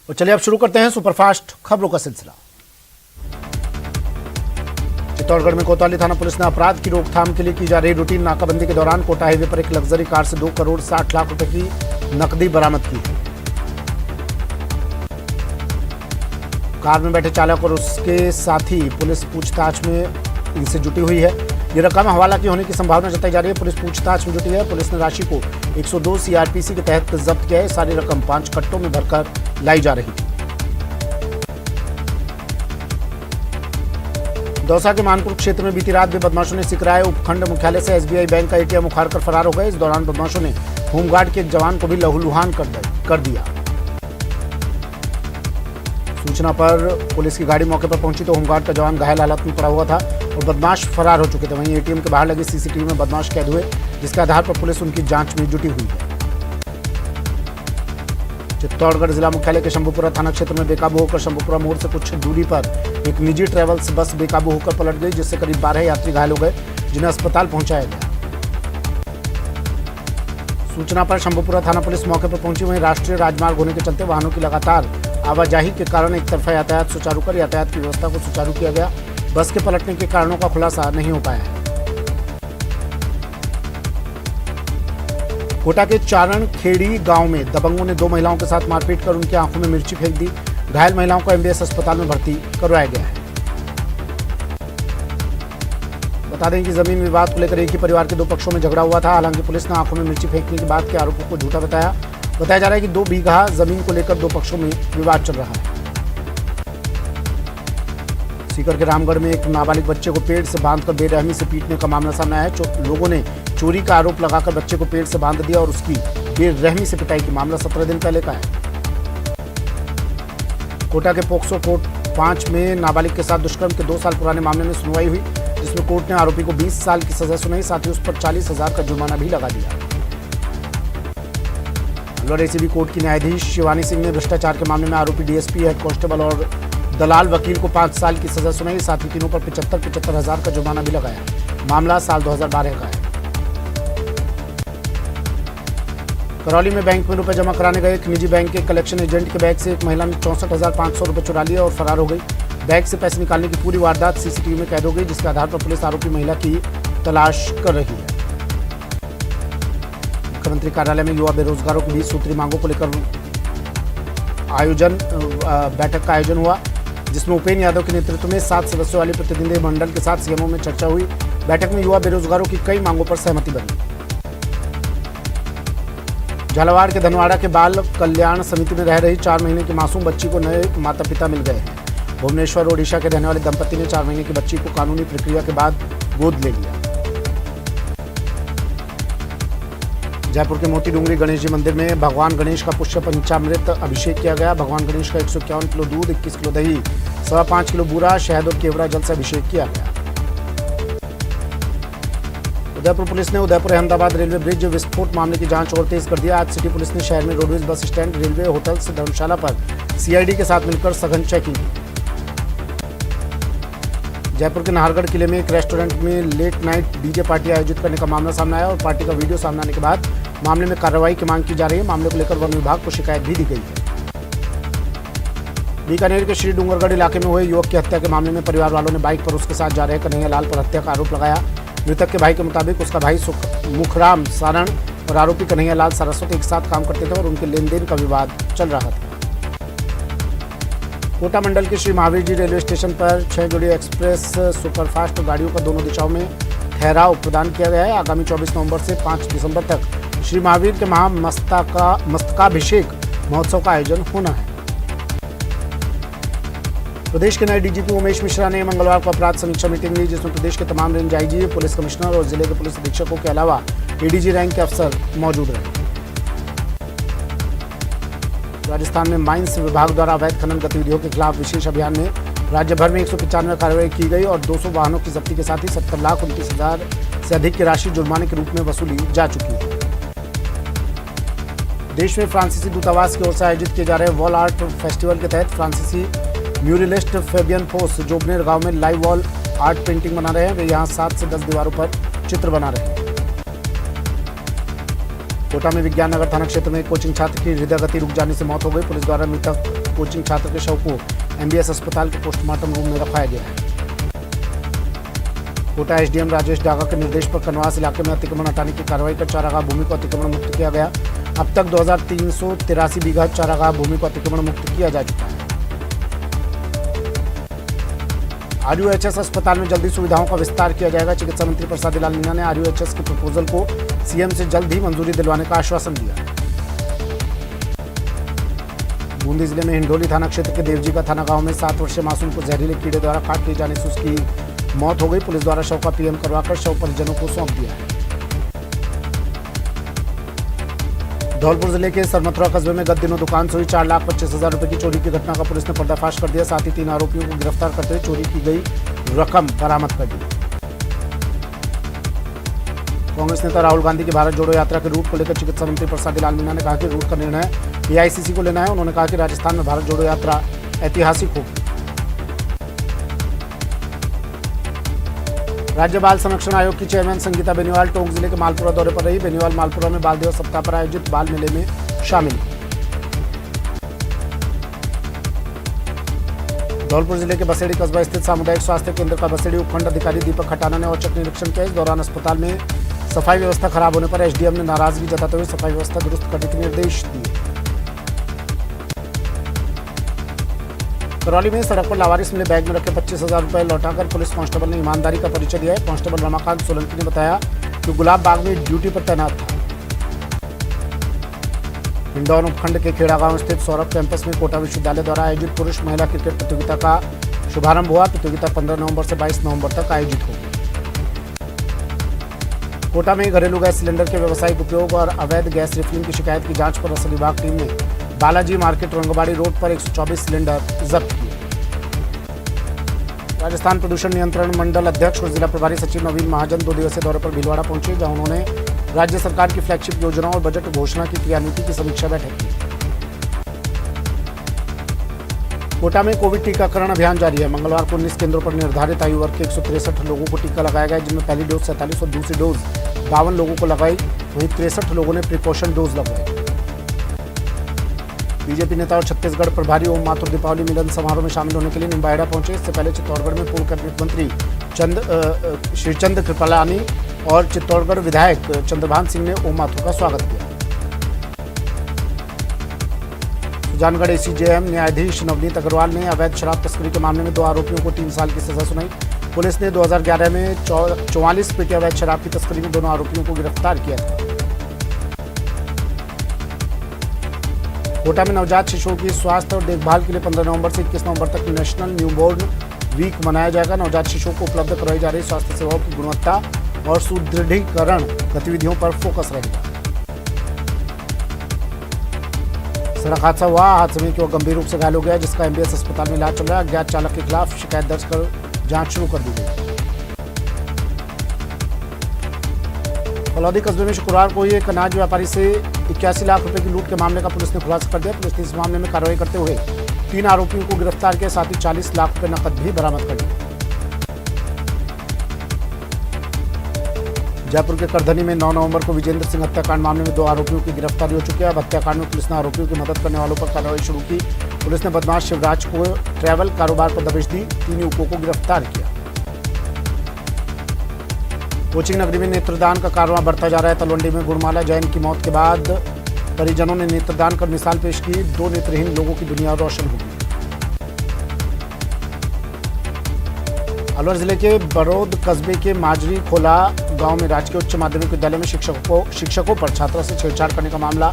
तो चलिए अब शुरू करते हैं सुपरफास्ट खबरों का सिलसिला। चित्तौड़गढ़ में कोतवाली थाना पुलिस ने अपराध की रोकथाम के लिए की जा रही रूटीन नाकाबंदी के दौरान कोटा हाईवे पर एक लग्जरी कार से 2 करोड़ 60 लाख रुपए की नकदी बरामद की। कार में बैठे चालक और उसके साथी पुलिस पूछताछ में इनसे जुटी हुई है। ये रकम हवाला की होने की संभावना जताई जा रही है। पुलिस पूछताछ में जुटी है। पुलिस ने राशि को 102 सीआरपीसी के तहत जब्त किया है। सारी रकम 5 कट्टों में भरकर लाई जा रही थी। दौसा के मानपुर क्षेत्र में बीती रात भी बदमाशों ने सिकराए उपखंड मुख्यालय से एसबीआई बैंक का एटीएम उखाड़कर फरार हो गए। इस दौरान बदमाशों ने होमगार्ड के एक जवान को भी लहूलुहान कर दिया। सूचना पर पुलिस की गाड़ी मौके पर पहुंची तो होमगार्ड का जवान घायल हालत में पड़ा हुआ था और बदमाश फरार हो चुके थे। वहीं एटीएम के बाहर लगे सीसीटीवी में बदमाश कैद हुए, जिसके आधार पर पुलिस उनकी जांच में जुटी हुई है। चित्तौड़गढ़ जिला मुख्यालय के शंभूपुरा थाना क्षेत्र में बेकाबू होकर शंभूपुरा मोड़ से कुछ दूरी पर एक निजी ट्रेवल्स बस बेकाबू होकर पलट गई, जिससे करीब 12 यात्री घायल हो गए, जिन्हें अस्पताल पहुंचाया गया। सूचना पर शंभूपुरा थाना पुलिस मौके पर पहुंची। वहीं राष्ट्रीय राजमार्ग होने के चलते वाहनों की लगातार आवाजाही के कारण एक तरफा यातायात सुचारू कर यातायात की व्यवस्था को सुचारू किया गया। बस के पलटने के कारणों का खुलासा नहीं हो पाया है। कोटा के चारण खेड़ी गांव में दबंगों ने 2 महिलाओं के साथ मारपीट कर उनकी आंखों में मिर्ची फेंक दी। घायल महिलाओं को एमबीएस अस्पताल में भर्ती करवाया गया है। बता दें कि जमीन विवाद को लेकर एक ही परिवार के 2 पक्षों में झगड़ा हुआ था। हालांकि पुलिस ने आंखों में मिर्ची फेंकने की बात के आरोपों को झूठा बताया जा रहा है कि 2 बीघा जमीन को लेकर 2 पक्षों में विवाद चल रहा है। सीकर के रामगढ़ में एक नाबालिग बच्चे को पेड़ से बांधकर बेरहमी से पीटने का मामला सामने आया। लोगों ने चोरी का आरोप लगाकर बच्चे को पेड़ से बांध दिया और उसकी बेरहमी से पिटाई की। मामला 17 दिन पहले का है। कोटा के पोक्सो कोर्ट 5 में नाबालिग के साथ दुष्कर्म के 2 साल पुराने मामले में सुनवाई हुई, जिसमें कोर्ट ने आरोपी को 20 साल की सजा सुनाई, साथ ही उस पर 40,000 का जुर्माना भी लगा दिया। अलवर एसीबी कोर्ट की न्यायाधीश शिवानी सिंह ने भ्रष्टाचार के मामले में आरोपी डीएसपी, हेड कांस्टेबल और दलाल वकील को 5 साल की सजा सुनाई, साथ ही तीनों पर 75,000 का जुर्माना भी लगाया। मामला साल 2012 का है। करौली में बैंक में रुपए जमा कराने गए एक निजी बैंक के कलेक्शन एजेंट के बैग से एक महिला ने 64,500 रुपए चुरा लिए और फरार हो गई। बैग से पैसे निकालने की पूरी वारदात सीसीटीवी में कैद हो गई, जिसके आधार पर पुलिस आरोपी महिला की तलाश कर रही है। मुख्यमंत्री कार्यालय में युवा बेरोजगारों की 20 सूत्री मांगों को लेकर बैठक का आयोजन हुआ, जिसमें उपेन्द्र यादव के नेतृत्व में 7 सदस्यों वाले प्रतिनिधिमंडल के साथ सीएमओ में चर्चा हुई। बैठक में युवा बेरोजगारों की कई मांगों पर सहमति बनी। झालावाड़ के धनवाड़ा के बाल कल्याण समिति में रह रही 4 महीने की मासूम बच्ची को नए माता पिता मिल गए हैं। भुवनेश्वर ओडिशा के रहने वाले दंपति ने 4 महीने की बच्ची को कानूनी प्रक्रिया के बाद गोद ले लिया। जयपुर के मोती डूंगरी गणेश जी मंदिर में भगवान गणेश का पुष्य पंचामृत अभिषेक किया गया। भगवान गणेश का 151 किलो दूध, 21 किलो दही, 5.25 किलो बूरा, शहद और केवड़ा जल से अभिषेक किया गया। उदयपुर पुलिस ने उदयपुर अहमदाबाद रेलवे ब्रिज विस्फोट मामले की जांच और तेज कर दिया। आज सिटी पुलिस ने शहर में roadways bus stand, railway hotels, धर्मशाला पर सीआईडी के साथ मिलकर सघन चेकिंग की। जयपुर के नाहरगढ़ किले में एक रेस्टोरेंट में लेट नाइट डीजे पार्टी आयोजित करने का मामला सामने आया और पार्टी का वीडियो सामने आने के बाद मामले में कार्रवाई की मांग की जा रही है। मामले को लेकर वन विभाग को शिकायत भी दी गई है। बीकानेर के श्री डूंगरगढ़ इलाके में हुए युवक की हत्या के मामले में परिवार वालों ने बाइक पर उसके साथ जा रहे कन्हैया लाल पर हत्या का आरोप लगाया। मृतक के भाई के मुताबिक उसका भाई मुखराम सारण और आरोपी कन्हैया लाल सरस्वती एक साथ काम करते थे और उनके लेन देन का विवाद चल रहा था। कोटा मंडल के श्री महावीर जी रेलवे स्टेशन पर 6 जोड़ी एक्सप्रेस सुपरफास्ट गाड़ियों का दोनों दिशाओं में ठहराव प्रदान किया गया है। आगामी 24 नवंबर से 5 दिसंबर तक श्री महावीर के मस्तकाभिषेक महोत्सव का आयोजन होना है। प्रदेश के नए डीजीपी उमेश मिश्रा ने मंगलवार को अपराध समीक्षा मीटिंग ली, जिसमें प्रदेश के तमाम रेंज आईजी, पुलिस कमिश्नर और जिले के पुलिस अधीक्षकों के अलावा एडीजी रैंक के अफसर मौजूद रहे। राजस्थान में माइंस विभाग द्वारा अवैध खनन गतिविधियों के खिलाफ विशेष अभियान में राज्य भर में 195 कार्रवाई की गई और 200 वाहनों की जब्ती के साथ ही 70,29,000 से अधिक की राशि जुर्माने के रूप में वसूली जा चुकी है। देश में फ्रांसीसी दूतावास की ओर से आयोजित किए जा रहे वॉल आर्ट फेस्टिवल के तहत फ्रांसीसी म्यूरलिस्ट फेबियन फोस जोबनेर गांव में लाइव वॉल आर्ट पेंटिंग बना रहे हैं। वे यहां 7 से 10 दीवारों पर चित्र बना रहे हैं। कोटा में विज्ञान नगर थाना क्षेत्र में कोचिंग छात्र की हृदय गति रुक जाने से मौत हो गई। पुलिस द्वारा मृतक कोचिंग छात्र के शव को MBS अस्पताल के पोस्टमार्टम रूम में रखवाया गया है। कोटा SDM राजेश डागा के निर्देश पर कनवास इलाके में अतिक्रमण हटाने की कार्रवाई कर चारागाह भूमि को अतिक्रमण मुक्त किया गया। अब तक 2383 बीघा चारागाह भूमि को अतिक्रमण मुक्त किया जा चुका है। RUHS अस्पताल में जल्दी सुविधाओं का विस्तार किया जाएगा। चिकित्सा मंत्री प्रसाद लाल मीणा ने RUHS के प्रपोजल को CM से जल्द ही मंजूरी दिलवाने का आश्वासन दिया। बूंदी जिले में हिंडोली थाना क्षेत्र के देवजी का थाना गांव में 7 वर्षीय मासूम को जहरीले कीड़े द्वारा काट लिए जाने से उसकी मौत हो गई। पुलिस द्वारा शव का PM करवाकर शव परिजनों को सौंप दिया है। धौलपुर जिले के सरमथुरा कस्बे में गत दिनों दुकान से हुई 4,25,000 रुपए की चोरी की घटना का पुलिस ने पर्दाफाश कर दिया। साथ ही 3 आरोपियों को गिरफ्तार करते हुए चोरी की गई रकम बरामद कर दी। कांग्रेस नेता राहुल गांधी की भारत जोड़ो यात्रा के रूट को लेकर चिकित्सा मंत्री प्रसाद लाल मीणा ने कहा कि रूट का निर्णय AICC को लेना है। उन्होंने कहा कि राजस्थान में भारत जोड़ो यात्रा ऐतिहासिक होगी। राज्य बाल संरक्षण आयोग की चेयरमैन संगीता बेनीवाल टोंक जिले के मालपुरा दौरे पर रही। बेनीवाल मालपुरा में बाल दिवस सप्ताह पर आयोजित बाल मेले में शामिल। धौलपुर जिले के बसेड़ी कस्बा स्थित सामुदायिक स्वास्थ्य केंद्र का बसेड़ी उपखंड अधिकारी दीपक खटाना ने औचक निरीक्षण किया। इस दौरान अस्पताल में सफाई व्यवस्था खराब होने पर SDM ने नाराजगी जताते हुए सफाई व्यवस्था दुरुस्त करने के निर्देश दिए। करौली में सड़क पर लावारिस मिले बैग में रखे 25,000 रुपए लौटाकर पुलिस कांस्टेबल ने ईमानदारी का परिचय दिया है। कांस्टेबल रमाकांत सोलंकी ने बताया कि गुलाब बाग में ड्यूटी पर तैनात था। हिंडौन उपखंड के खेड़ा गांव स्थित सौरभ कैंपस में कोटा विश्वविद्यालय द्वारा आयोजित पुरुष महिला क्रिकेट प्रतियोगिता का शुभारंभ हुआ। प्रतियोगिता 15 नवंबर से 22 नवंबर तक आयोजित होगी। कोटा में घरेलू गैस सिलेंडर के व्यावसायिक उपयोग और अवैध गैस रिफिलिंग की शिकायत की जांच पर रसद विभाग टीम ने बालाजी मार्केट रंगबाड़ी रोड पर 124 सिलेंडर जब्त किए। राजस्थान प्रदूषण नियंत्रण मंडल अध्यक्ष और जिला प्रभारी सचिव नवीन महाजन 2 दिवसीय दौरे पर भीलवाड़ा पहुंचे, जहां उन्होंने राज्य सरकार की फ्लैगशिप योजनाओं और बजट घोषणा की क्रियान्विति की समीक्षा बैठक की। कोटा में कोविड टीकाकरण अभियान जारी है। मंगलवार को 19 केंद्रों पर निर्धारित आयु वर्ग के 163 लोगों को टीका लगाया गया, जिनमें पहली डोज 47 और दूसरी डोज 52 लोगों को लगाई। वहीं 63 लोगों ने प्रिकॉशन डोज लगवाई। बीजेपी नेता और छत्तीसगढ़ प्रभारी ओम माथुर दीपावली मिलन समारोह में शामिल होने के लिए निम्बाहेड़ा पहुंचे। इससे पहले चित्तौड़गढ़ में पूर्व कैबिनेट मंत्री श्रीचंद कृपलानी और चित्तौड़गढ़ विधायक चंद्रभान सिंह ने ओम माथुर का स्वागत किया। सुजानगढ़ ACJM न्यायाधीश नवनीत अग्रवाल ने अवैध शराब तस्करी के मामले में 2 आरोपियों को 3 साल की सजा सुनाई। पुलिस ने 2011 में 44 पेटी अवैध शराब की तस्करी में दोनों आरोपियों को गिरफ्तार किया था। कोटा में नवजात शिशुओं की स्वास्थ्य और देखभाल के लिए 15 नवंबर से 21 नवंबर तक नेशनल न्यूबॉर्न वीक मनाया जाएगा। नवजात शिशुओं को उपलब्ध करवाई जा रही स्वास्थ्य सेवाओं की गुणवत्ता और सुदृढ़ीकरण गतिविधियों पर फोकस रहेगा। सड़क हादसा हुआ। हादसे में एक गंभीर रूप से घायल हो गया, जिसका MBS अस्पताल में इलाज चल रहा है। अज्ञात चालक के खिलाफ शिकायत दर्ज कर जांच शुरू कर दी गई। फलौदी कस्बे में शुक्रवार को एक अनाज व्यापारी से 81 लाख रुपए की लूट के मामले का पुलिस ने खुलासा कर दिया। पुलिस ने इस मामले में कार्रवाई करते हुए 3 आरोपियों को गिरफ्तार किया, साथ ही 40 लाख रुपए नकद भी बरामद कर लिए। जयपुर के करधनी में 9 नवंबर को विजेंद्र सिंह हत्याकांड मामले में 2 आरोपियों की गिरफ्तारी हो चुकी है। अब हत्याकांड में पुलिस ने आरोपियों की मदद करने वालों पर कार्रवाई शुरू की। पुलिस ने बदमाश शिवराज को ट्रैवल कारोबार पर दबिश दी। 3 युवकों को गिरफ्तार किया। कोचिंग नगरी में नेत्रदान का कारवां बढ़ता जा रहा है। तलवंडी में गुणमाला जैन की मौत के बाद परिजनों ने नेत्रदान कर मिसाल पेश की। 2 नेत्रहीन लोगों की दुनिया रोशन होगी। अलवर जिले के बरौद कस्बे के माजरी खोला गांव में राजकीय उच्च माध्यमिक विद्यालय में शिक्षकों पर छात्रा से छेड़छाड़ करने का मामला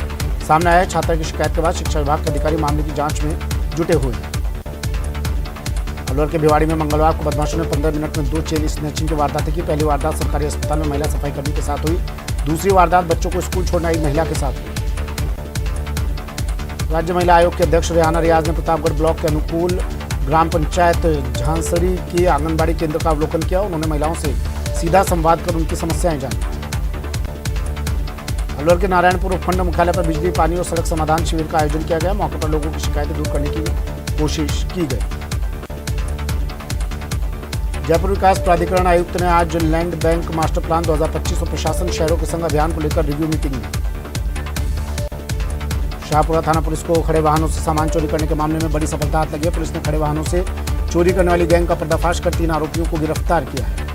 सामने आया है। छात्रा की शिकायत के बाद शिक्षा विभाग के अधिकारी मामले की जांच में जुटे हुए हैं। अलवर के भिवाड़ी में मंगलवार को बदमाशों ने 15 मिनट में 2 चेन स्नैचिंग की वारदातें की। पहली वारदात सरकारी अस्पताल में महिला सफाई कर्मी के साथ हुई। दूसरी वारदात बच्चों को स्कूल छोड़ने आई महिला के साथ हुई। राज्य महिला आयोग के अध्यक्ष रेहाना रियाज ने प्रतापगढ़ ब्लॉक के अनुकूल ग्राम पंचायत झांसड़ी के आंगनबाड़ी केंद्र का अवलोकन किया। उन्होंने महिलाओं से सीधा संवाद कर उनकी समस्याएं जानी। अलवर के नारायणपुर उपखंड मुख्यालय पर बिजली, पानी और सड़क समाधान शिविर का आयोजन किया गया। मौके पर लोगों की शिकायतें दूर करने की कोशिश की गई। जयपुर विकास प्राधिकरण आयुक्त ने आज लैंड बैंक मास्टर प्लान 2025 और प्रशासन शहरों के संग अभियान को लेकर रिव्यू मीटिंग ली। शाहपुरा थाना पुलिस को खड़े वाहनों से सामान चोरी करने के मामले में बड़ी सफलता हाथ लगी है। पुलिस ने खड़े वाहनों से चोरी करने वाली गैंग का पर्दाफाश कर 3 आरोपियों को गिरफ्तार किया है।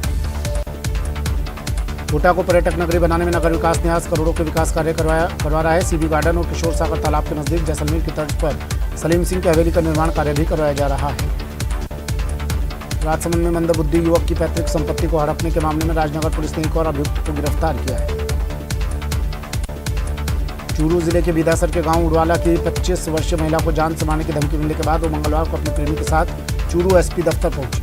कोटा को पर्यटक नगरी बनाने में नगर विकास न्यास करोड़ों के विकास कार्य करवा रहा है। सीबी गार्डन और किशोर सागर तालाब के नजदीक जैसलमेर की तर्ज पर सलीम सिंह की हवेली का निर्माण कार्य भी करवाया जा रहा है। राजसमंद में मंदबुद्धि युवक की पैतृक संपत्ति को हड़पने के मामले में राजनगर पुलिस ने एक और अभियुक्त को गिरफ्तार किया है। चूरू जिले के बीदासर के गांव उड़वाला की 25 वर्षीय महिला को जान से मारने की धमकी मिलने के बाद वो मंगलवार को अपने प्रेमी के साथ चूरू एसपी दफ्तर पहुंची।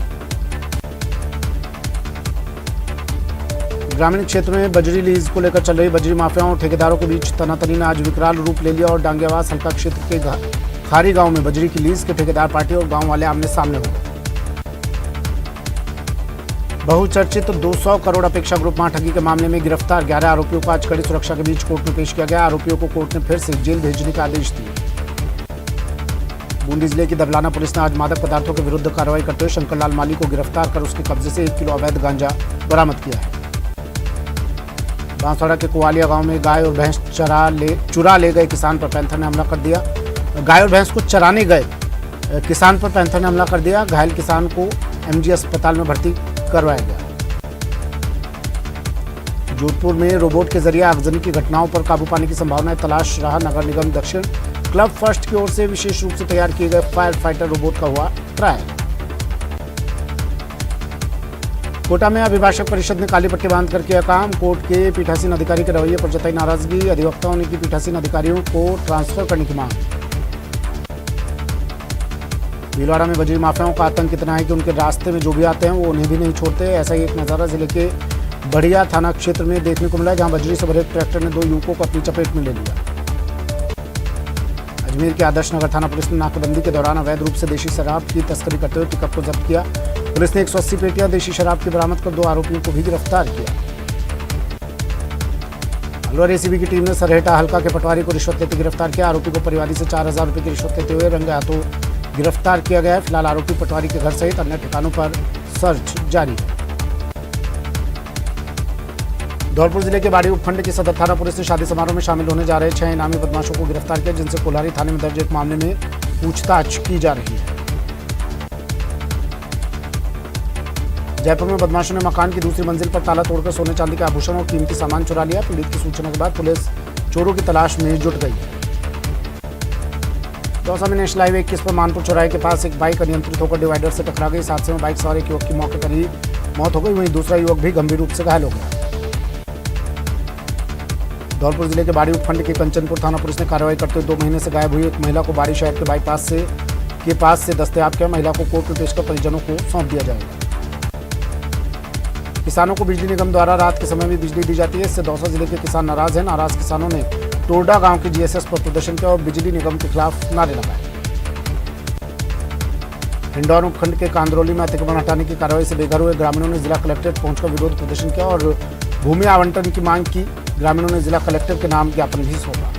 ग्रामीण क्षेत्र में बजरी लीज को लेकर चल रही बजरी माफियाओं और ठेकेदारों के बीच तनातनी ने आज विकराल रूप ले लिया और डांगेवास हल्का क्षेत्र के खारी गांव में बजरी की लीज के ठेकेदार पार्टी और गांव वाले आमने सामने हो गए। बहुचर्चित 200 करोड़ अपेक्षा ग्रुप ठगी के मामले में गिरफ्तार 11 आरोपियों को आज कड़ी सुरक्षा के बीच कोर्ट में पेश किया गया। आरोपियों को कोर्ट ने फिर से जेल भेजने का आदेश दिया। बूंदी जिले की दबलाना पुलिस ने आज मादक पदार्थों के विरुद्ध कार्रवाई करते हुए शंकरलाल माली को गिरफ्तार कर उसके कब्जे से 1 किलो अवैध गांजा बरामद किया है। बांसवाड़ा के कुआलिया गांव में गाय और भैंस चुरा ले गए किसान पर पैंथर ने हमला कर दिया। गाय और भैंस को चराने गए किसान पर पैंथर ने हमला कर दिया। घायल किसान को एमजी अस्पताल में भर्ती करवाया गया। जोधपुर में रोबोट के जरिए आगजनी की घटनाओं पर काबू पाने की संभावना तलाश रहा नगर निगम दक्षिण। क्लब फर्स्ट की ओर से विशेष रूप से तैयार किए गए फायर फाइटर रोबोट का हुआ ट्रायल। कोटा में अभिभाषक परिषद ने काली पट्टी बांध कर किया काम। कोर्ट के पीठासीन अधिकारी के रवैये पर जताई नाराजगी। अधिवक्ताओं ने की पीठासीन अधिकारियों को ट्रांसफर करने की मांग। भीलवाड़ा में बजरी माफियाओं का आतंक इतना है कि उनके रास्ते में जो भी आते हैं वो उन्हें भी नहीं छोड़ते। ऐसा ही एक नज़ारा जिले के बढ़िया थाना क्षेत्र में देखने को मिला, जहां बजरी से भरे ट्रैक्टर ने 2 युवकों को अपनी चपेट में ले लिया। अजमेर के आदर्श नगर थाना पुलिस ने नाकाबंदी के दौरान अवैध रूप से देशी शराब की तस्करी करते हुए पिकअप को जब्त किया। पुलिस ने 180 पेटियां देशी शराब की बरामद कर 2 आरोपियों को भी गिरफ्तार किया। अलवर एसीबी की टीम ने सरहेटा हल्का के पटवारी को रिश्वत लेते गिरफ्तार किया। आरोपी को परिवादी से 4000 रुपये की रिश्वत लेते हुए रंगे हाथों गिरफ्तार किया गया है। फिलहाल आरोपी पटवारी के घर सहित अन्य ठिकानों पर सर्च जारी है। धौलपुर जिले के बाड़ी उपखंड की सदर थाना पुलिस ने शादी समारोह में शामिल होने जा रहे 6 इनामी बदमाशों को गिरफ्तार किया, जिनसे कोल्हारी थाने में दर्ज एक मामले में पूछताछ की जा रही है। जयपुर में बदमाशों ने मकान की दूसरी मंजिल पर ताला तोड़कर सोने चांदी के आभूषण और कीमती सामान चुरा लिया। पीड़ित की सूचना के बाद पुलिस चोरों की तलाश में जुट गई है। दौसा में नेशनल हाईवे 21 पर मानपुर चौराहे के पास एक बाइक अनियंत्रित होकर डिवाइडर से टकरा गई। इस हादसे में बाइक सवार एक युवक की मौके पर ही मौत हो गई, वहीं दूसरा युवक भी गंभीर रूप से घायल हो गया। धौलपुर जिले के बाड़ी उपखंड के कंचनपुर थाना पुलिस ने कार्रवाई करते हुए 2 महीने से गायब हुई एक महिला को बाड़ी शहर के बाईपास के पास से दस्तयाब किया। महिला को कोर्ट में पेश कर परिजनों को सौंप दिया जाएगा। किसानों को बिजली निगम द्वारा रात के समय भी बिजली दी जाती है, इससे दौसा जिले के किसान नाराज हैं। नाराज किसानों ने टोरडा गांव के जीएसएस पर प्रदर्शन किया और बिजली निगम के खिलाफ नारे लगाए। हिंडौन उपखंड के कांदरौली में अतिक्रमण हटाने की कार्रवाई से बेघर हुए ग्रामीणों ने जिला कलेक्ट्रेट पहुंचकर विरोध प्रदर्शन किया और भूमि आवंटन की मांग की। ग्रामीणों ने जिला कलेक्टर के नाम ज्ञापन भी सौंपा।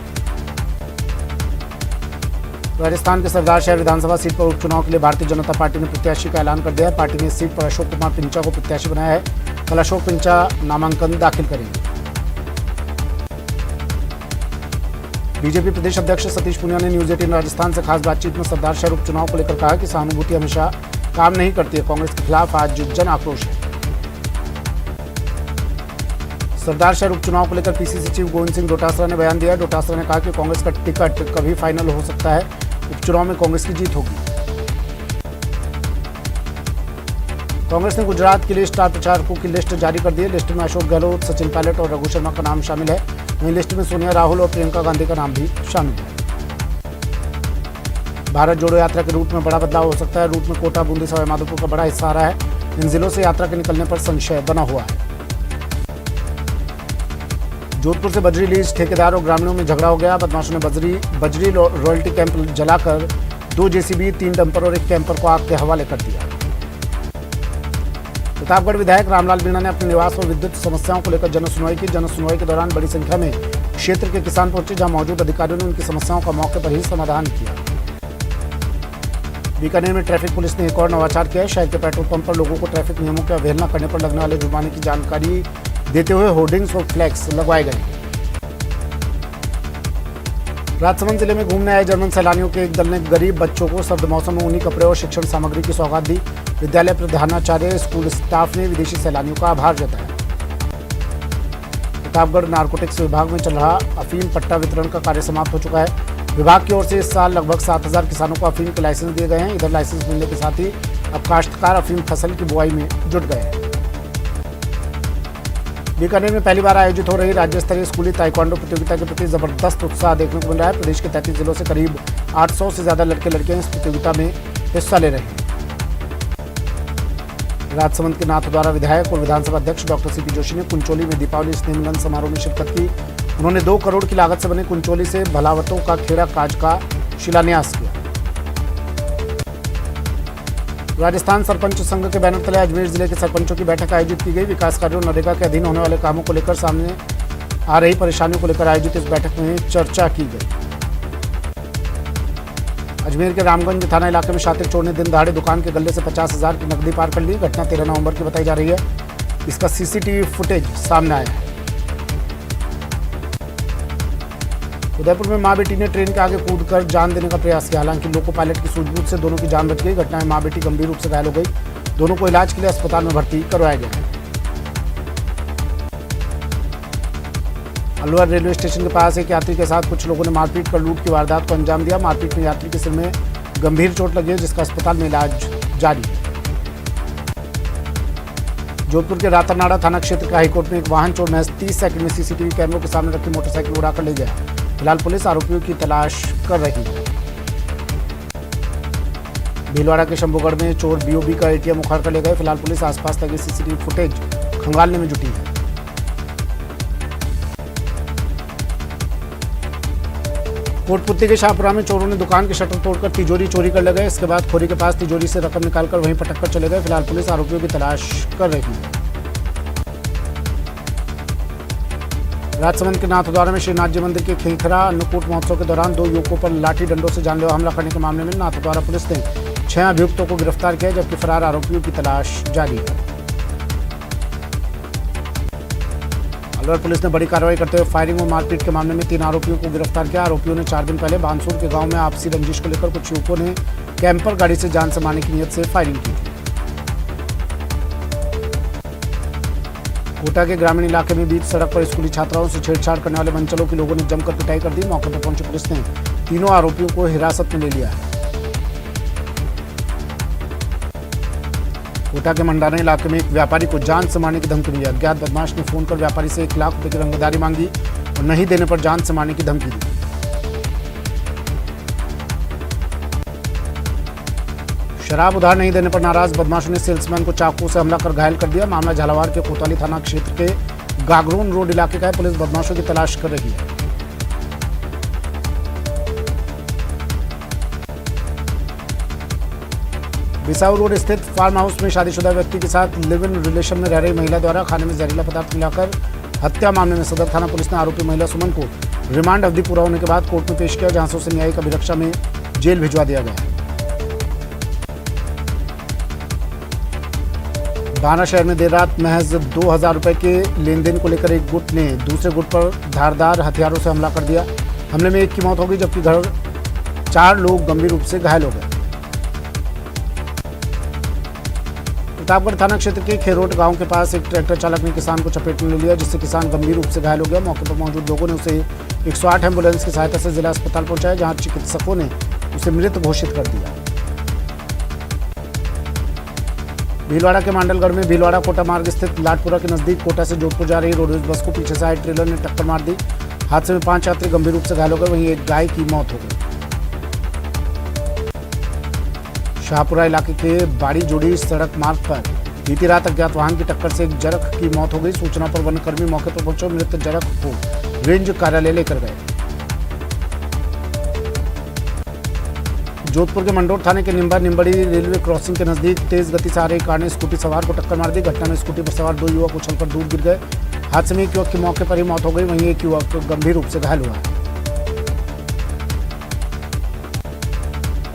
राजस्थान के सरदार शहर विधानसभा सीट पर उपचुनाव के लिए भारतीय जनता पार्टी ने प्रत्याशी का ऐलान कर दिया है। पार्टी ने इस सीट पर अशोक कुमार पिंचा को प्रत्याशी बनाया है। कल अशोक पिंचा नामांकन दाखिल करेंगे। बीजेपी प्रदेश अध्यक्ष सतीश पूनिया ने न्यूज 18 राजस्थान से खास बातचीत में सरदार शहर उपचुनाव को लेकर कहा कि सहानुभूति हमेशा काम नहीं करती है। कांग्रेस के खिलाफ आज जन आक्रोश है। सरदार शहर उपचुनाव को लेकर पीसीसी चीफ गोविंद सिंह डोटासरा ने बयान दिया। डोटासरा ने कहा कि कांग्रेस का टिकट कभी फाइनल हो सकता है। उपचुनाव में कांग्रेस की जीत होगी। कांग्रेस ने गुजरात के लिए स्टार प्रचारकों की लिस्ट जारी कर दी है। लिस्ट में अशोक गहलोत, सचिन पायलट और रघु शर्मा का नाम शामिल है। वहीं लिस्ट में सोनिया, राहुल और प्रियंका गांधी का नाम भी शामिल है। भारत जोड़ो यात्रा के रूट में बड़ा बदलाव हो सकता है। रूट में कोटा, बूंदी, सवाई माधोपुर का बड़ा हिस्सा आ रहा है। इन जिलों से यात्रा के निकलने पर संशय बना हुआ है। जोधपुर से बजरी लीज ठेकेदार और ग्रामीणों में झगड़ा हो गया। बदमाशों ने बजरी रॉयल्टी कैंप जलाकर 2 जेसीबी, 3 डंपर और 1 कैंपर को आग के हवाले कर दिया। प्रतापगढ़ विधायक रामलाल मीणा ने अपने निवास पर विद्युत समस्याओं को लेकर जनसुनवाई की। जनसुनवाई के दौरान बड़ी संख्या में क्षेत्र के किसान पहुंचे, जहां मौजूद अधिकारियों ने उनकी समस्याओं का मौके पर ही समाधान किया। बीकानेर में ट्रैफिक पुलिस ने एक और नवाचार किया है। शहर के पेट्रोल पंप पर लोगों को ट्रैफिक नियमों की अवहेलना करने पर लगने वाले जुर्माने की जानकारी देते हुए होर्डिंग्स और फ्लैक्स लगवाए गए। राजसमंद जिले में घूमने आए जर्मन सैलानियों के एक दल ने गरीब बच्चों को सर्द मौसम में ऊनी कपड़े और शिक्षण सामग्री की सौगात दी। विद्यालय प्रधानाचार्य, स्कूल स्टाफ ने विदेशी सैलानियों का आभार जताया। प्रतापगढ़ नारकोटिक्स विभाग में चल रहा अफीम पट्टा वितरण का कार्य समाप्त हो चुका है। विभाग की ओर से इस साल लगभग 7,000 किसानों को अफीम के लाइसेंस दिए गए हैं। इधर लाइसेंस मिलने के साथ ही अब काश्तकार अफीम फसल की बुआई में जुट गए हैं। बीकानेर में पहली बार आयोजित हो रही राज्य स्तरीय स्कूली ताइक्वांडो प्रतियोगिता के प्रति जबरदस्त उत्साह देखने को मिल रहा है। प्रदेश के 33 जिलों से करीब 800 से ज्यादा लड़के लड़कियां इस प्रतियोगिता में हिस्सा ले रहे हैं। राजसमंद के नाथद्वारा विधायक और विधानसभा अध्यक्ष डॉक्टर सीपी जोशी ने कुंचोली में दीपावली स्नेह मिलन समारोह में शिरकत की। उन्होंने 2 करोड़ की लागत से बने कुंचोली से भलावतों का खेड़ा काज का शिलान्यास किया। राजस्थान सरपंच संघ के बैनर तले अजमेर जिले के सरपंचों की बैठक आयोजित की गई। विकास कार्यों, नरेगा के अधीन होने वाले कामों को लेकर सामने आ रही परेशानियों को लेकर आयोजित इस बैठक में चर्चा की गई। अजमेर के रामगंज थाना इलाके में शातिर चोर ने दिन दहाड़े दुकान के गल्ले से 50,000 की नकदी पार कर ली। घटना 13 नवंबर की बताई जा रही है। इसका सीसीटीवी फुटेज सामने आया है। उदयपुर में मां बेटी ने ट्रेन के आगे कूदकर जान देने का प्रयास किया। हालांकि लोको पायलट की सूझबूझ से दोनों की जान बच गई। घटना में मां बेटी गंभीर रूप से घायल हो गई। दोनों को इलाज के लिए अस्पताल में भर्ती करवाया गया है। अलवर रेलवे स्टेशन के पास एक यात्री के साथ कुछ लोगों ने मारपीट कर लूट की वारदात को अंजाम दिया। मारपीट में यात्री के सिर में गंभीर चोट लगी है, जिसका अस्पताल में इलाज जारी है। जोधपुर के रातानाड़ा थाना क्षेत्र के हाईकोर्ट में एक वाहन चोर महज 30 सेकंड में सीसीटीवी कैमरों के सामने रखी मोटरसाइकिल उड़ाकर ले गया। फिलहाल पुलिस आरोपियों की तलाश कर रही है। भीलवाड़ा के शंभूगढ़ में चोर बीओबी का एटीएम उखाड़ कर ले गए। फिलहाल पुलिस आसपास लगे सीसीटीवी फुटेज खंगालने में जुटी है। कोटपुत्ती के शाहपुरा में चोरों ने दुकान के शटर तोड़कर तिजोरी चोरी कर ले गए। इसके बाद खोरी के पास तिजोरी से रकम निकालकर वहीं पटक कर चले गए। फिलहाल पुलिस आरोपियों की तलाश कर रही है। राजसमंद के नाथद्वारा में श्रीनाथ जी मंदिर के खेखरा अन्नकूट महोत्सव के दौरान 2 युवकों पर लाठी डंडों से जानलेवा हमला करने के मामले में नाथद्वारा पुलिस ने 6 अभियुक्तों को गिरफ्तार किया, जबकि फरार आरोपियों की तलाश जारी है। अलवर पुलिस ने बड़ी कार्रवाई करते हुए फायरिंग और मारपीट के मामले में 3 आरोपियों को गिरफ्तार किया। आरोपियों ने 4 दिन पहले बानसूर के गांव में आपसी रंजिश को लेकर कुछ युवकों ने कैंपर गाड़ी से जान से मारने की नीयत से फायरिंग की थी। कोटा के ग्रामीण इलाके में बीच सड़क पर स्कूली छात्राओं से छेड़छाड़ करने वाले मंचलों के लोगों ने जमकर पिटाई कर दी। मौके पर पहुंची पुलिस ने तीनों आरोपियों को हिरासत में ले लिया है। कोटा के मंडाना इलाके में एक व्यापारी को जान से मारने की धमकी मिली। अज्ञात बदमाश ने फोन कर व्यापारी से 1 लाख रुपए की रंगदारी मांगी और नहीं देने पर जान से मारने की धमकी दी। शराब उधार नहीं देने पर नाराज बदमाशों ने सेल्समैन को चाकू से हमला कर घायल कर दिया। मामला झालावाड़ के कोतवाली थाना क्षेत्र के गागरोन रोड इलाके का है। पुलिस बदमाशों की तलाश कर रही है। बिसाऊ रोड स्थित फार्म हाउस में शादीशुदा व्यक्ति के साथ लिव इन रिलेशन में रह रही महिला द्वारा खाने में जहरीला पदार्थ मिलाकर हत्या मामले में सदर थाना पुलिस ने आरोपी महिला सुमन को रिमांड अवधि पूरा होने के बाद कोर्ट में पेश किया, जहां से उसे न्यायिक अभिरक्षा में जेल भिजवा दिया गया। बाना शहर में देर रात महज 2,000 रुपए के लेन देन को लेकर एक गुट ने दूसरे गुट पर धारदार हथियारों से हमला कर दिया। हमले में एक की मौत हो गई, जबकि 4 लोग गंभीर रूप से घायल हो गए। प्रतापगढ़ थाना क्षेत्र के खेरोट गांव के पास एक ट्रैक्टर चालक ने किसान को चपेट में ले लिया, जिससे किसान गंभीर रूप से घायल हो गया। मौके पर मौजूद लोगों ने उसे 108 एम्बुलेंस की सहायता से जिला अस्पताल पहुंचाया, जहां चिकित्सकों ने उसे मृत घोषित कर दिया। भीलवाड़ा के मांडलगढ़ में भीलवाड़ा कोटा मार्ग स्थित लाटपुरा के नजदीक कोटा से जोधपुर जा रही रोडवेज बस को पीछे से आए ट्रेलर ने टक्कर मार दी। हादसे में 5 यात्री गंभीर रूप से घायल हो गए, वहीं एक गाय की मौत हो गई। शाहपुरा इलाके के बाड़ी जोड़ी सड़क मार्ग पर बीती रात अज्ञात वाहन की टक्कर से एक जरख की मौत हो गई। सूचना पर वनकर्मी मौके पर पहुंचे, मृत जरख को रेंज कार्यालय लेकर गए। जोधपुर के मंडोर थाने के निम्बड़ी रेलवे क्रॉसिंग के नजदीक तेज गति से आ रही कार ने स्कूटी सवार को टक्कर मार दी। घटना में स्कूटी पर सवार 2 युवक उछलकर दूर गिर गए। हादसे में एक युवक की मौके पर ही मौत हो गई, वहीं एक युवक गंभीर रूप से घायल हुआ।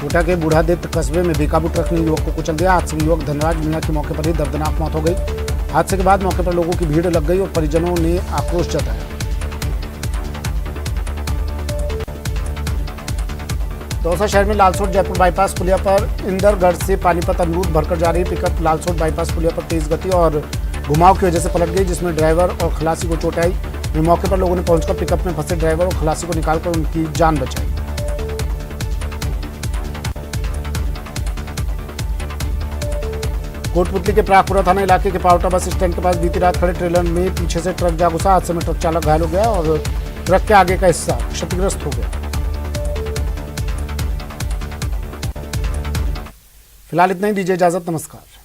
कोटा के बूढ़ादित्य कस्बे में बेकाबू ट्रक ने युवक को कुचल दिया। हादसे में युवक धनराज मीणा की मौके पर ही दर्दनाक मौत हो गई। हादसे के बाद मौके पर लोगों की भीड़ लग गई और परिजनों ने आक्रोश जताया। दौसा शहर में लालसोट जयपुर बाईपास पुलिया पर इंदरगढ़ से पानीपत अमरूद भरकर जा रही पिकअप लालसोट बाईपास पुलिया पर तेज गति और घुमाव की वजह से पलट गई, जिसमें ड्राइवर और खलासी को चोट आई। वहीं मौके पर लोगों ने पहुंचकर पिकअप में फंसे ड्राइवर और खलासी को निकालकर उनकी जान बचाई। कोटपुतली के प्रागपुरा थाना इलाके के पावटा बस स्टैंड के पास बीती रात खड़े ट्रेलर में पीछे से ट्रक जा घुसा। हादसे में ट्रक चालक घायल हो गया और ट्रक के आगे का हिस्सा क्षतिग्रस्त हो गया। फिलहाल इतना ही, दीजिए इजाजत, नमस्कार।